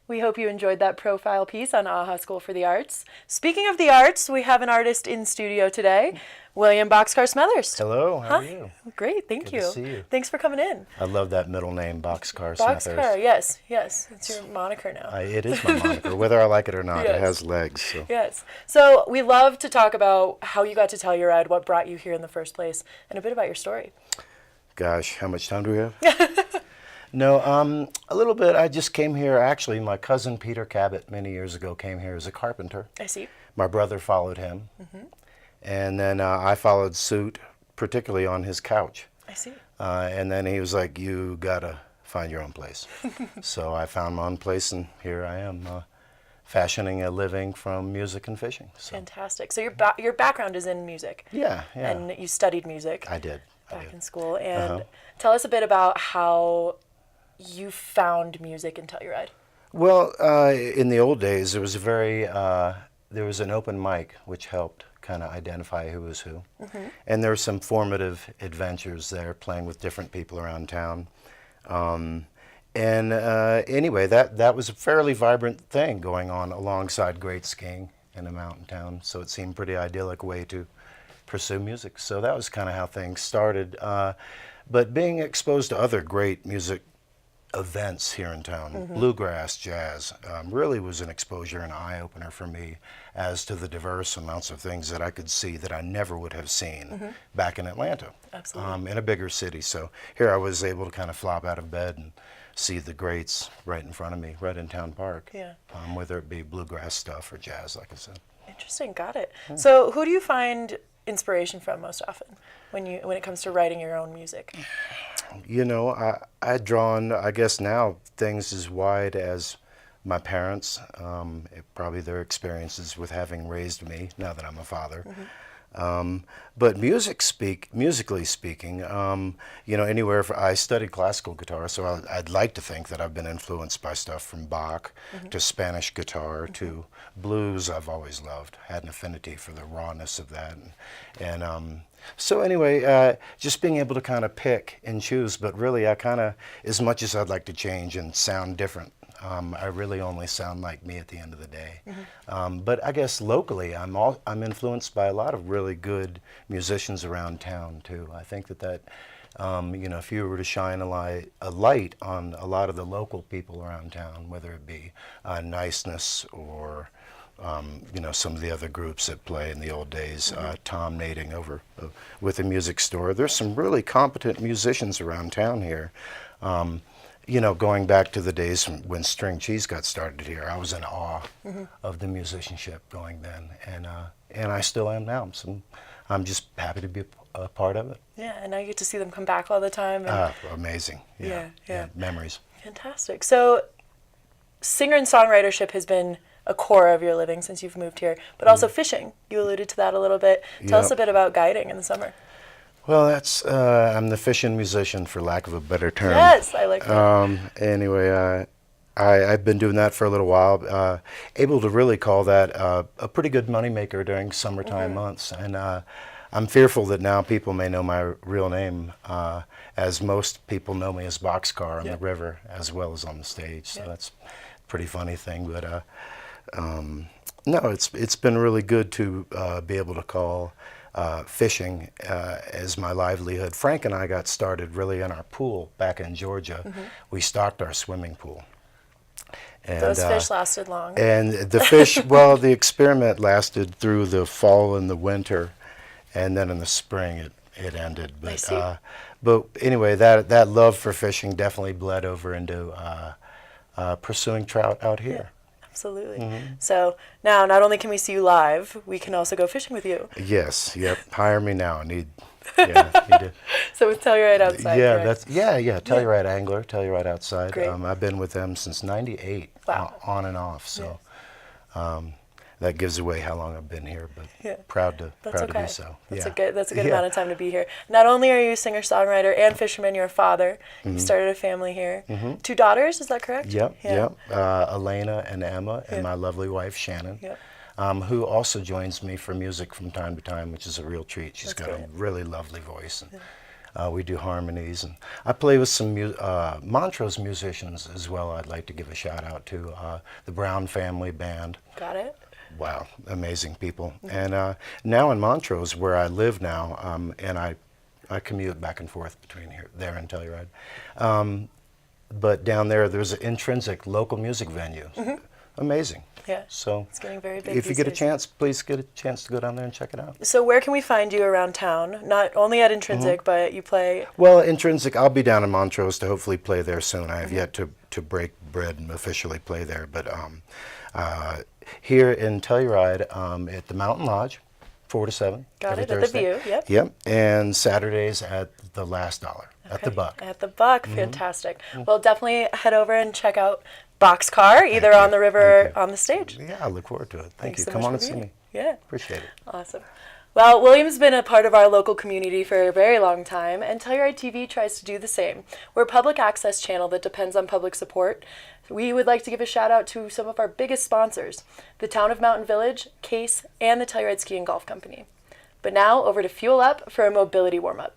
We hope you enjoyed that profile piece on AHA School for the Arts. Speaking of the arts, we have an artist in studio today, William Boxcar Smethurst. Hello, how are you? Great, thank you. Good to see you. Thanks for coming in. I love that middle name, Boxcar Smethurst. Boxcar, yes, yes. It's your moniker now. It is my moniker, whether I like it or not. Yes. It has legs. So. Yes. So we love to talk about how you got to Telluride, what brought you here in the first place, and a bit about your story. Gosh, how much time do we have? No, a little bit. I just came here. Actually, my cousin Peter Cabot many years ago came here as a carpenter. I see. My brother followed him, and then I followed suit, particularly on his couch. I see. And then he was like, "You gotta find your own place." So I found my own place, and here I am, fashioning a living from music and fishing. So. Fantastic. So your background is in music. Yeah. And you studied music. I did. Back in school. And tell us a bit about how you found music in Telluride. Well, in the old days, there was there was an open mic which helped kind of identify who was who, and there were some formative adventures there, playing with different people around town. Anyway, that was a fairly vibrant thing going on alongside great skiing in a mountain town. So it seemed a pretty idyllic way to pursue music. So that was kind of how things started. But being exposed to other great music events here in town, bluegrass, jazz, really was an exposure and eye-opener for me as to the diverse amounts of things that I could see that I never would have seen back in Atlanta. Absolutely. In a bigger city. So here I was able to kind of flop out of bed and see the greats right in front of me, right in Town Park, whether it be bluegrass stuff or jazz, like I said. Interesting, got it. So who do you find inspiration from most often when it comes to writing your own music? You know, I'd drawn, I guess now, things as wide as my parents, probably their experiences with having raised me, now that I'm a father. But musically speaking, you know, I studied classical guitar, so I'd like to think that I've been influenced by stuff from Bach to Spanish guitar to blues. I've always loved, had an affinity for the rawness of that. So anyway, just being able to kind of pick and choose, but really I kind of, as much as I'd like to change and sound different, I really only sound like me at the end of the day. But I guess locally, I'm influenced by a lot of really good musicians around town too. I think that you know, if you were to shine a light on a lot of the local people around town, whether it be Niceness or you know, some of the other groups that play in the old days, Tom Nading over with the music store. There's some really competent musicians around town here. You know, going back to the days when string cheese got started here, I was in awe of the musicianship going then, and I still am now. So I'm just happy to be a part of it. Yeah, and now you get to see them come back all the time. Amazing. Yeah, memories. Fantastic. So singer and songwritership has been a core of your living since you've moved here, but also fishing. You alluded to that a little bit. Tell us a bit about guiding in the summer. Well, I'm the fishing musician, for lack of a better term. Yes, I like that. Anyway, I've been doing that for a little while, able to really call that a pretty good moneymaker during summertime months. And I'm fearful that now people may know my real name, as most people know me as Boxcar on the river as well as on the stage. So that's a pretty funny thing. But no, it's been really good to be able to call fishing as my livelihood. Frank and I got started really in our pool back in Georgia. We stocked our swimming pool. And, those fish lasted long. And the fish, well, the experiment lasted through the fall and the winter, and then in the spring it ended. But anyway, that love for fishing definitely bled over into pursuing trout out here. Absolutely. So now, not only can we see you live, we can also go fishing with you. Yes. Yep. Hire me now. Need So with Telluride Outside. Yeah. Correct? Telluride Angler. Telluride Outside. Great. I've been with them since '98. Wow. On and off. So that gives away how long I've been here, but proud to be so. That's a good amount of time to be here. Not only are you a singer-songwriter and fisherman, you're a father. You started a family here. 2 daughters, is that correct? Yep. Elena and Emma, and my lovely wife Shannon, who also joins me for music from time to time, which is a real treat. She's got a really lovely voice. We do harmonies, and I play with some Montrose musicians as well. I'd like to give a shout out to the Brown Family Band. Got it. Wow, amazing people. And now in Montrose, where I live now, and I commute back and forth between there and Telluride. But down there, there's an intrinsic local music venue. Amazing. Yeah. So it's getting very big. if you get a chance, please get a chance to go down there and check it out. So where can we find you around town? Not only at Intrinsic, but you play. Well, Intrinsic, I'll be down in Montrose to hopefully play there soon. I have yet to break bread and officially play there. But here in Telluride, at the Mountain Lodge, 4 to 7. Got every it, at Thursday. the View, yep. Yep, and Saturdays at the Last Dollar, at the Buck. At the Buck, fantastic. Well, definitely head over and check out Boxcar, either on the river or on the stage. Yeah, I look forward to it. Thank you. So Come much on for and see being me. here. Yeah. Appreciate it. Awesome. Well, William's been a part of our local community for a very long time, and Telluride TV tries to do the same. We're a public access channel that depends on public support. We would like to give a shout out to some of our biggest sponsors, the Town of Mountain Village, Case, and the Telluride Ski and Golf Company. But now, over to Fuel Up for a mobility warm-up.